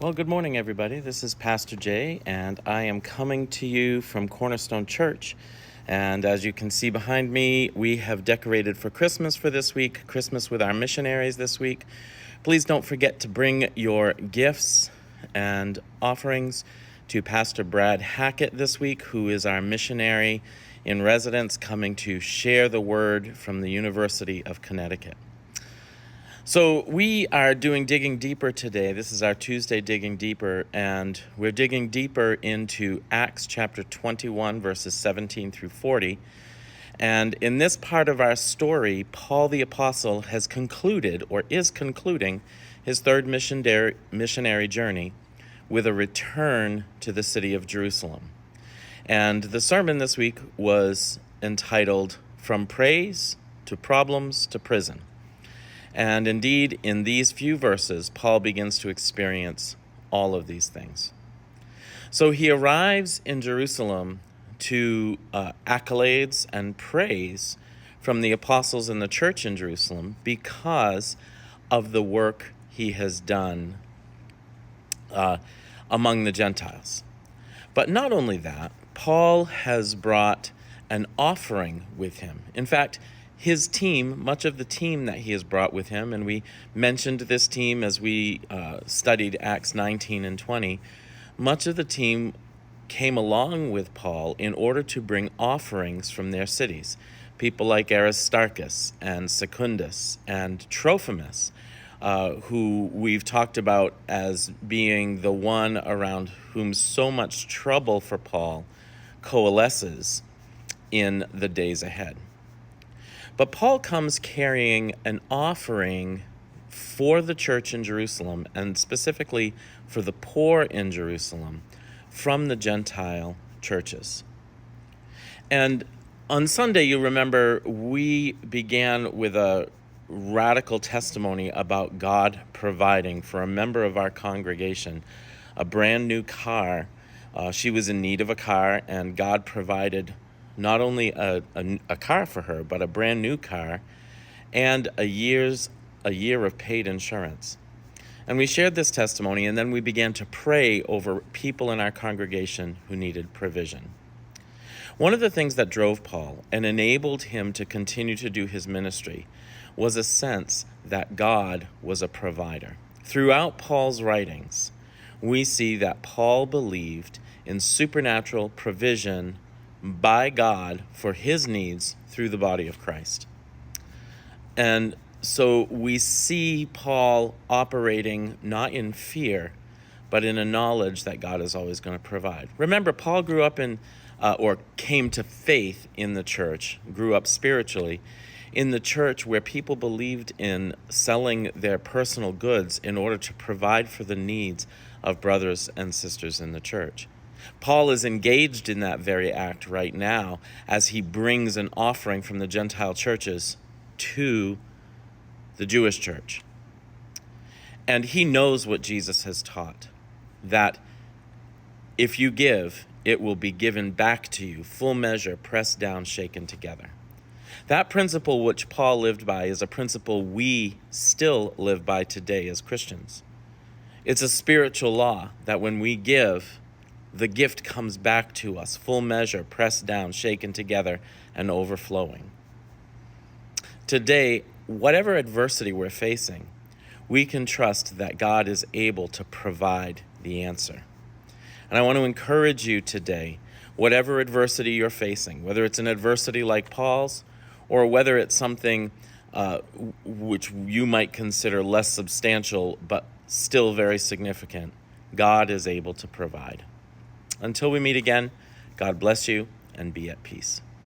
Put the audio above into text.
Well, good morning, everybody. This is Pastor Jay, and I am coming to you from Cornerstone Church. And as you can see behind me, we have decorated for Christmas for this week, Christmas with our missionaries this week. Please don't forget to bring your gifts and offerings to Pastor Brad Hackett this week, who is our missionary in residence coming to share the word from the University of Connecticut. So we are doing Digging Deeper today. This is our Tuesday Digging Deeper, and we're digging deeper into Acts chapter 21, verses 17 through 40. And in this part of our story, Paul the Apostle has concluded, or is concluding, his third missionary journey with a return to the city of Jerusalem. And the sermon this week was entitled, From Praise to Problems to Prison. And indeed, in these few verses, Paul begins to experience all of these things. So he arrives in Jerusalem to accolades and praise from the apostles in the church in Jerusalem because of the work he has done among the Gentiles. But not only that, Paul has brought an offering with him. In fact, his team, much of the team that he has brought with him, and we mentioned this team as we studied Acts 19 and 20, much of the team came along with Paul in order to bring offerings from their cities. People like Aristarchus and Secundus and Trophimus, who we've talked about as being the one around whom so much trouble for Paul coalesces in the days ahead. But Paul comes carrying an offering for the church in Jerusalem, and specifically for the poor in Jerusalem, from the Gentile churches. And on Sunday, you remember, we began with a radical testimony about God providing for a member of our congregation a brand new car. She was in need of a car, and God provided not only a car for her, but a brand new car and a year of paid insurance. And we shared this testimony, and then we began to pray over people in our congregation who needed provision. One of the things that drove Paul and enabled him to continue to do his ministry was a sense that God was a provider. Throughout Paul's writings, we see that Paul believed in supernatural provision by God for his needs through the body of Christ. And so we see Paul operating not in fear, but in a knowledge that God is always going to provide. Remember, Paul grew up or came to faith in the church, grew up spiritually in the church where people believed in selling their personal goods in order to provide for the needs of brothers and sisters in the church. Paul is engaged in that very act right now as he brings an offering from the Gentile churches to the Jewish church. And he knows what Jesus has taught, that if you give, it will be given back to you, full measure, pressed down, shaken together. That principle which Paul lived by is a principle we still live by today as Christians. It's a spiritual law that when we give, the gift comes back to us, full measure, pressed down, shaken together, and overflowing. Today, whatever adversity we're facing, we can trust that God is able to provide the answer. And I want to encourage you today, whatever adversity you're facing, whether it's an adversity like Paul's, or whether it's something which you might consider less substantial, but still very significant, God is able to provide. Until we meet again, God bless you and be at peace.